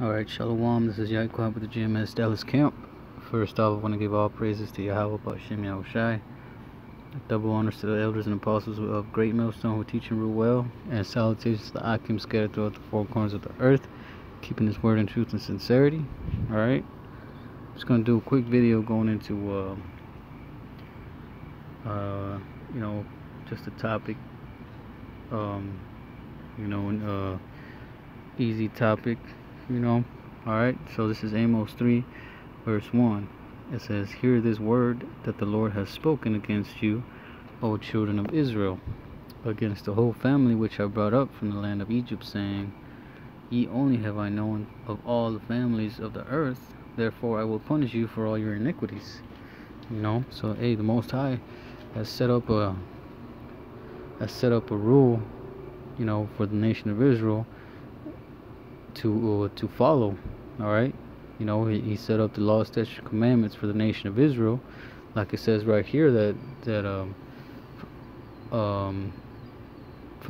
Alright, Shalom, this is YAHAWAH with the GMS Dallas Camp. First off, I want to give all praises to YAHAWAH, YAHAWASHI. Double honors to the elders and apostles of Great Millstone who teach and rule well. And salutations to the Akim scattered throughout the four corners of the earth, keeping His word in truth and sincerity. Alright, I'm just going to do a quick video going into, just a topic, easy topic. Alright, so this is Amos 3 verse 1. It says, "Hear this word that the Lord has spoken against you, O children of Israel, against the whole family which I brought up from the land of Egypt, saying, Ye only have I known of all the families of the earth, therefore I will punish you for all your iniquities." So the Most High has set up a rule, for the nation of Israel to follow. Alright, he set up the law, statutes, commandments for the nation of Israel, like it says right here that from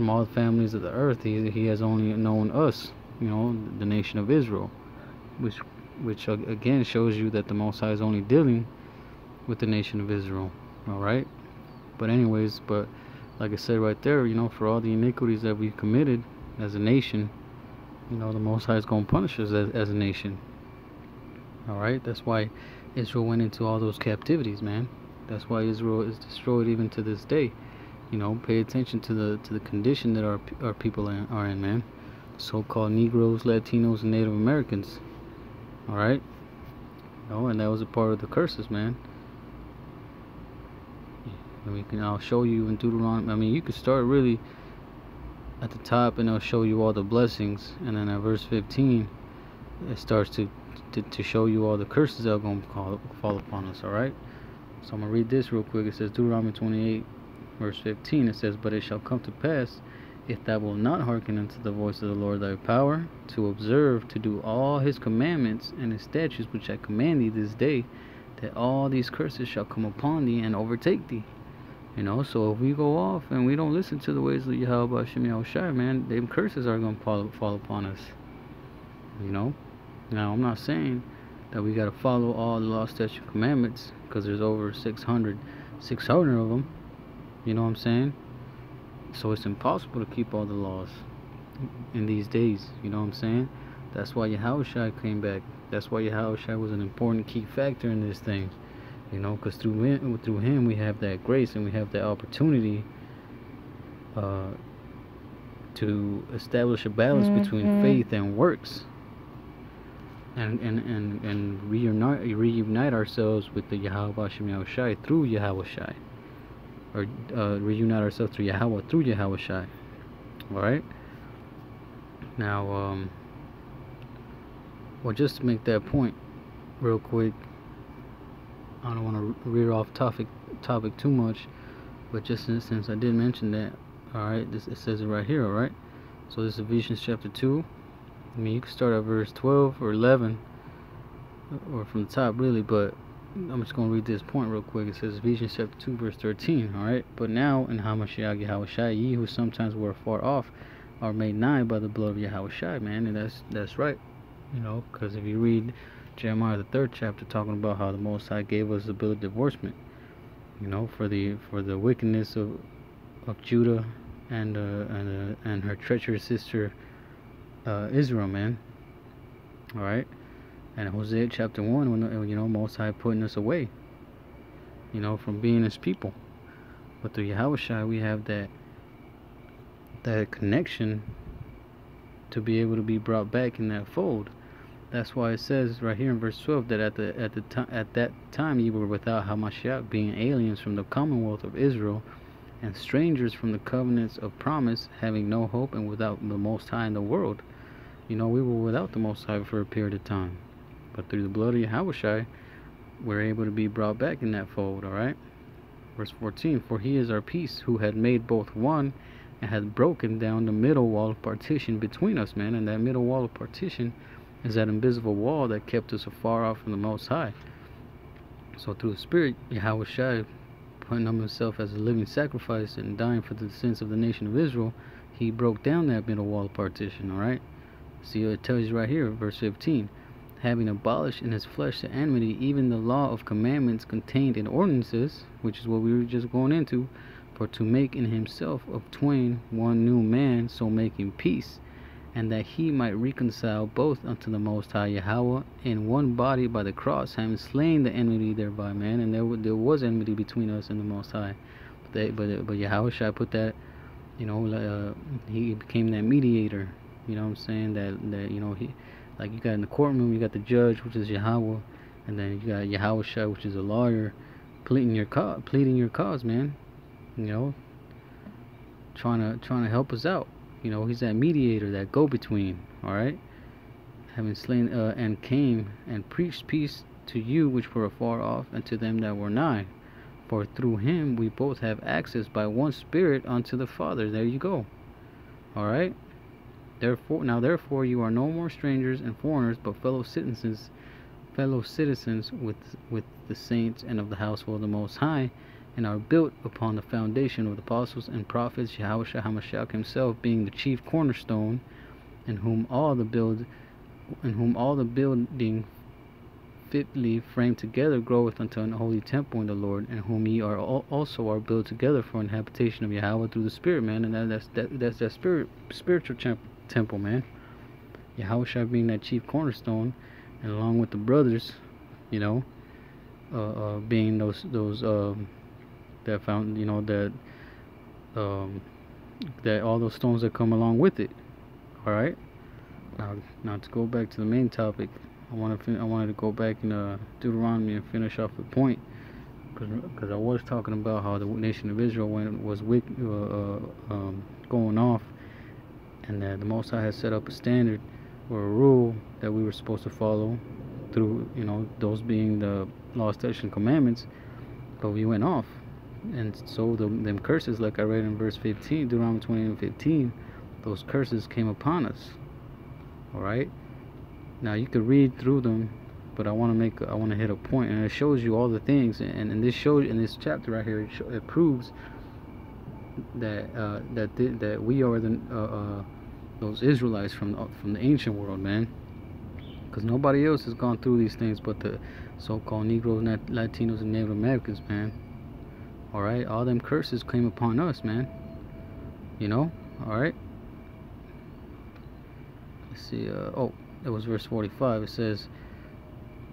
all the families of the earth he has only known us, the nation of Israel, which again shows you that the Most High is only dealing with the nation of Israel. Alright, but like I said right there, for all the iniquities that we've committed as a nation, the Most High is going to punish us as a nation. Alright, that's why Israel went into all those captivities, man. That's why Israel is destroyed even to this day. Pay attention to the condition that our people are in, man. So-called Negroes, Latinos, and Native Americans. Alright, and that was a part of the curses, man. And I'll show you in Deuteronomy. You could start really at the top, and I'll show you all the blessings, and then at verse 15 it starts to show you all the curses that are going to fall upon us. Alright, so I'm going to read this real quick. It says, Deuteronomy 28 verse 15, it says, "But it shall come to pass, if thou wilt not hearken unto the voice of the Lord thy power, to observe to do all his commandments and his statutes which I command thee this day, that all these curses shall come upon thee and overtake thee." So if we go off and we don't listen to the ways of Yahawah, YAHAWASHI, man, them curses are going to fall upon us. Now, I'm not saying that we got to follow all the law, statute, commandments, because there's over 600 of them. You know what I'm saying? So it's impossible to keep all the laws in these days. You know what I'm saying? That's why Yahawashi came back. That's why Yahawashi was an important key factor in this thing. Because through him we have that grace and we have that opportunity to establish a balance between faith and works, and reunite ourselves with the Yahawah YAHAWASHI through Yahawashi, or reunite ourselves through Yahawah through Yahawashi. Alright, now just to make that point real quick, I don't want to rear off topic too much, but just since I did mention that, alright, it says it right here. Alright, so this is Ephesians chapter 2. You can start at verse 12 or 11, or from the top really, but I'm just going to read this point real quick. It says Ephesians chapter 2 verse 13. Alright, "But now in Hamashiach Yahawashi, ye who sometimes were far off are made nigh by the blood of Yahawashi." Man, and that's right. Because if you read Jeremiah the 3rd chapter, talking about how the Most High gave us the bill of divorcement, for the wickedness of Judah and her treacherous sister Israel, man. Alright, and Hosea chapter 1, when Most High putting us away, from being His people. But through Yahawashi we have that connection to be able to be brought back in that fold. That's why it says right here in verse 12 that at that time ye were without Hamashiach, being aliens from the commonwealth of Israel, and strangers from the covenants of promise, having no hope, and without the Most High in the world. We were without the Most High for a period of time, but through the blood of Yahawashi we're able to be brought back in that fold. Alright, verse 14, "For he is our peace, who had made both one, and had broken down the middle wall of partition between us." Man, and that middle wall of partition is that invisible wall that kept us afar off from the Most High. So through the Spirit, Yahawashi putting on Himself as a living sacrifice and dying for the sins of the nation of Israel, He broke down that middle wall of partition. Alright, See, it tells you right here, verse 15, having abolished in his flesh the enmity, even the law of commandments contained in ordinances, which is what we were just going into, for to make in himself of twain one new man, so making peace, and that he might reconcile both unto the Most High Yahawah in one body by the cross, having slain the enmity thereby, man. And there was enmity between us and the Most High, but Yahawashi put that, he became that mediator. You know what I'm saying? That he, like, you got in the courtroom, you got the judge, which is Yahawah, and then you got Yahawashi, which is a lawyer, pleading your cause, man. Trying to help us out. He's that mediator, that go-between. All right, having slain and came and preached peace to you which were afar off, and to them that were nigh. For through him we both have access by one Spirit unto the Father. There you go. All right. Therefore you are no more strangers and foreigners, but fellow citizens with the saints and of the household of the Most High, and are built upon the foundation of the apostles and prophets, Yahawashi HaMashiach himself being the chief cornerstone, in whom all the building fitly framed together groweth unto an holy temple in the Lord, in whom ye are also are built together for an habitation of Yahawah through the Spirit, man. And that's that spiritual temple, man. Yahawashi being that chief cornerstone, and along with the brothers, being those that found, that all those stones that come along with it. All right. Now to go back to the main topic, I wanted to go back in Deuteronomy and finish off the point, because I was talking about how the nation of Israel, when it was going off, and that the Most High had set up a standard or a rule that we were supposed to follow through, those being the law, statutes, and commandments, but we went off. And so them curses, like I read in verse 15, Deuteronomy 28:15, those curses came upon us. All right. Now you could read through them, but I want to hit a point, and it shows you all the things. And in this chapter right here, it proves that that we are those Israelites from the ancient world, man. Because nobody else has gone through these things but the so-called Negroes, Latinos, and Native Americans, man. Alright, all them curses came upon us, man. Alright. Let's see, that was verse 45. It says,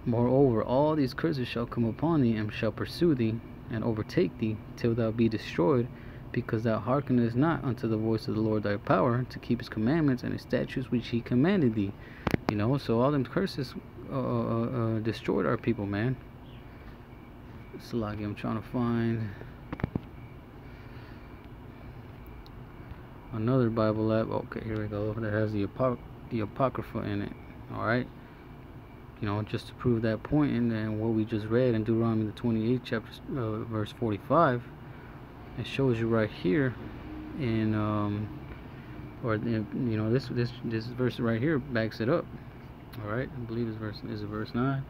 moreover, all these curses shall come upon thee, and shall pursue thee, and overtake thee, till thou be destroyed, because thou hearkenest not unto the voice of the Lord thy power, to keep his commandments and his statutes which he commanded thee. So all them curses destroyed our people, man. Salaki, I'm trying to find another Bible app. Okay, here we go. That has the Apocrypha in it. Alright. Just to prove that point, and then what we just read in Deuteronomy the 28th chapter, verse 45. It shows you right here in this verse right here backs it up. All right, I believe this is verse 9.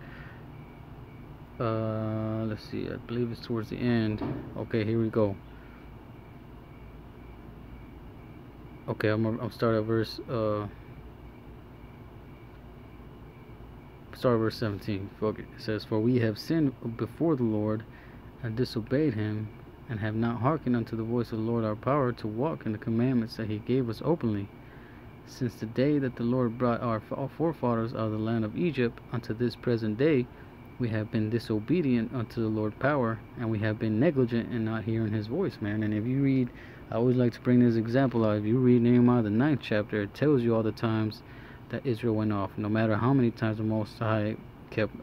Let's see, I believe it's towards the end. Okay, here we go. Okay, I'm start at verse 17. Fuck it. It says, for we have sinned before the Lord, and disobeyed him, and have not hearkened unto the voice of the Lord our power, to walk in the commandments that he gave us openly. Since the day that the Lord brought our forefathers out of the land of Egypt unto this present day, we have been disobedient unto the Lord power, and we have been negligent in not hearing his voice, man. And if you read, I always like to bring this example out. If you read Nehemiah the 9th chapter, it tells you all the times that Israel went off, no matter how many times the Most High kept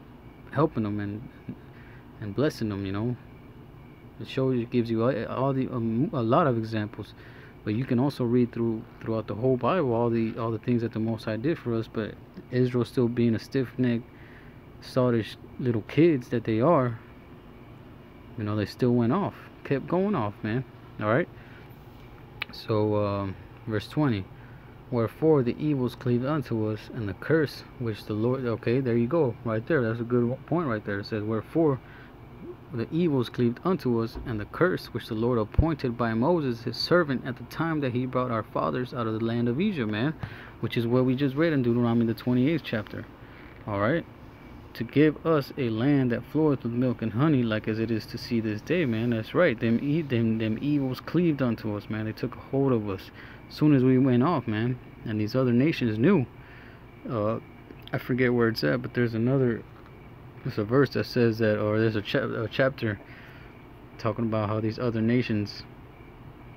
helping them and blessing them. It shows, it gives you a lot of examples, but you can also read throughout the whole Bible all the things that the Most High did for us. But Israel, still being a stiff-necked, sottish little kids that they are, they still went off, kept going off, man. All right. So verse 20. Wherefore the evils cleaved unto us, and the curse which the Lord... Okay, there you go, right there. That's a good point right there. It says, wherefore the evils cleaved unto us, and the curse which the Lord appointed by Moses his servant at the time that he brought our fathers out of the land of Egypt, man. which is what we just read in Deuteronomy the 28th chapter. Alright? To give us a land that floweth with milk and honey, like as it is to see this day, man. That's right. Them evils cleaved unto us, man. They took a hold of us as soon as we went off, man. And these other nations knew. I forget where it's at, but there's a verse that says that, or there's a chapter talking about how these other nations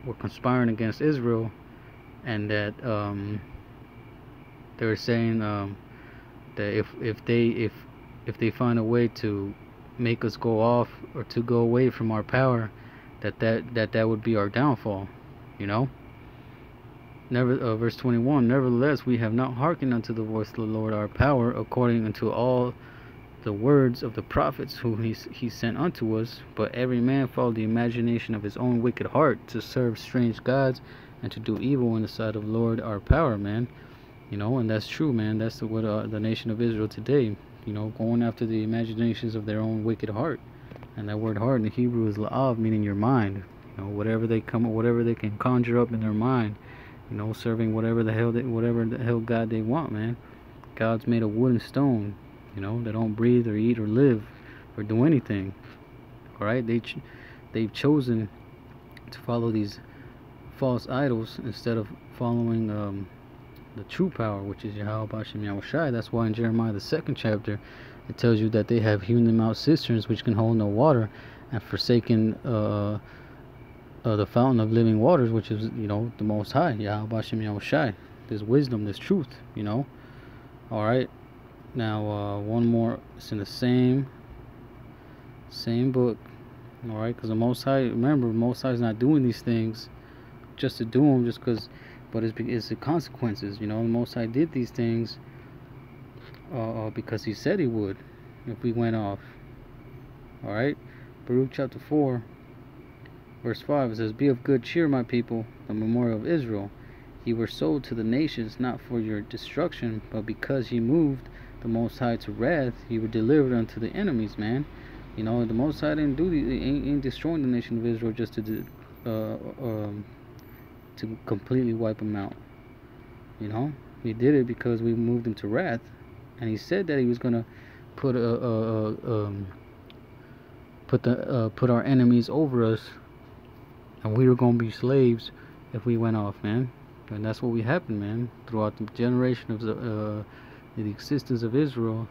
were conspiring against Israel, and that they were saying that if they find a way to make us go off or to go away from our power, that would be our downfall, you know. Verse 21, nevertheless we have not hearkened unto the voice of the Lord our power, according unto all the words of the prophets whom he sent unto us, but every man followed the imagination of his own wicked heart, to serve strange gods and to do evil in the sight of the Lord our power, man. You know, and that's true, man. That's what the nation of Israel today, you know, going after the imaginations of their own wicked heart. And that word heart in the Hebrew is la'av, meaning your mind. You know, whatever they can conjure up in their mind, you know, serving whatever the hell God they want, man. God's made of wood and stone, you know. They don't breathe or eat or live or do anything. All right, they've chosen to follow these false idols instead of following the true power, which is YAHAWASHI. That's why in Jeremiah the 2nd chapter it tells you that they have hewn them out cisterns which can hold no water, and forsaken the fountain of living waters, which is, you know, the Most High, YAHAWASHI. There's wisdom, there's truth, you know. All right, now one more. It's in the same book. All right, because the Most High, remember, Most High is not doing these things just to do them, just because, but it's the consequences. You know, the Most High did these things because He said He would if we went off. All right, Baruch chapter 4. Verse 5, it says, be of good cheer, my people, the memorial of Israel. Ye were sold to the nations, not for your destruction, but because ye moved the Most High to wrath, ye were delivered unto the enemies, man. You know, the Most High didn't ain't destroying the nation of Israel just to completely wipe them out. You know, He did it because we moved them to wrath, and He said that He was gonna put put our enemies over us, and we were going to be slaves if we went off, man. And that's what happened, man. Throughout the generation of the existence of Israel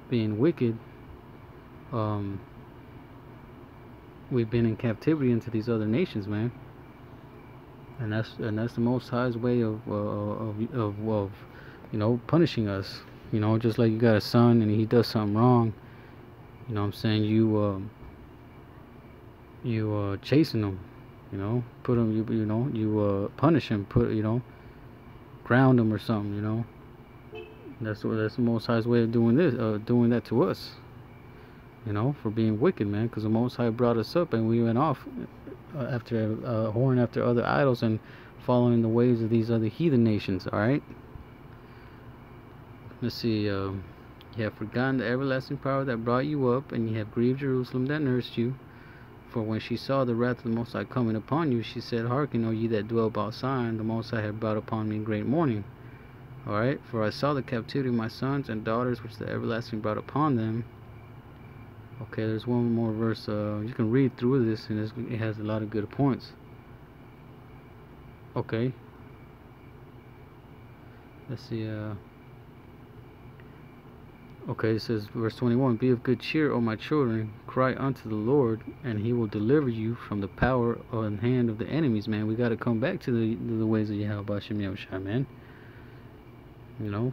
being wicked, we've been in captivity into these other nations, man. And that's the Most High's way of you know, punishing us. You know, just like you got a son and he does something wrong, you know what I'm saying, you chasing him. You know, put him, you punish him, ground him or something. You know, that's the Most High's way of doing this, doing that to us. You know, for being wicked, man. Because the Most High brought us up, and we went off after whoring after other idols and following the ways of these other heathen nations. All right. Let's see. You have forgotten the everlasting power that brought you up, and you have grieved Jerusalem that nursed you. For when she saw the wrath of the Most High coming upon you, she said, hearken, O ye that dwell about Zion, the Most High hath brought upon me great mourning. Alright, for I saw the captivity of my sons and daughters, which the everlasting brought upon them. Okay, there's one more verse. You can read through this, and it has a lot of good points. Okay. Let's see. Okay, it says, verse 21, be of good cheer, O my children, cry unto the Lord, and He will deliver you from the power and hand of the enemies, man. We got to come back to the ways of YAHAWASHI, man. You know,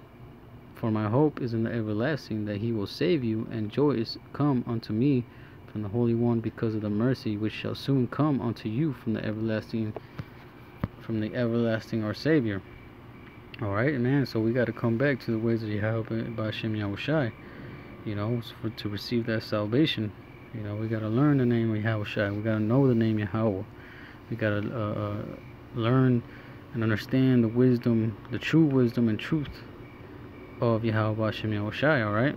for my hope is in the everlasting, that He will save you, and joy is come unto me from the Holy One, because of the mercy which shall soon come unto you from the everlasting our Savior. Alright, man, so we got to come back to the ways of YAHAWASHI, you know, to receive that salvation. You know, we got to learn the name of YAHAWASHI. We got to know the name Yahweh. We got to learn and understand the wisdom, the true wisdom and truth of YAHAWASHI, alright?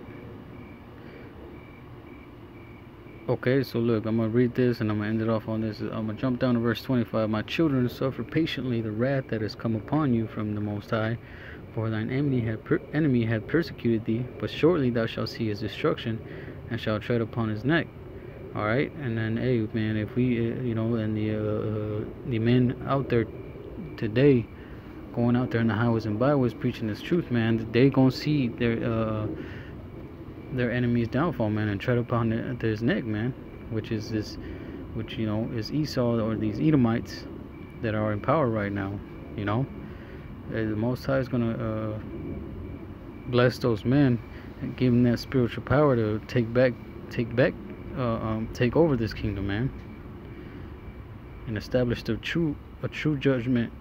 Okay, so look, I'm going to read this and I'm going to end it off on this. I'm going to jump down to verse 25. My children, suffer patiently the wrath that has come upon you from the Most High, For thine enemy had persecuted thee, but shortly thou shalt see his destruction, and shalt tread upon his neck. All right, and then, hey man, if we, and the men out there today, going out there in the highways and byways preaching this truth, man, they gonna see their enemy's downfall, man, and tread upon his neck, man, which is is Esau, or these Edomites that are in power right now. The Most High is gonna bless those men and give them that spiritual power to take over this kingdom, man, and establish a true judgment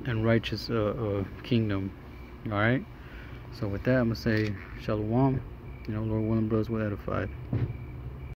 and righteous kingdom. All right. So with that, I'm gonna say shalom. Lord willing, brothers will edify.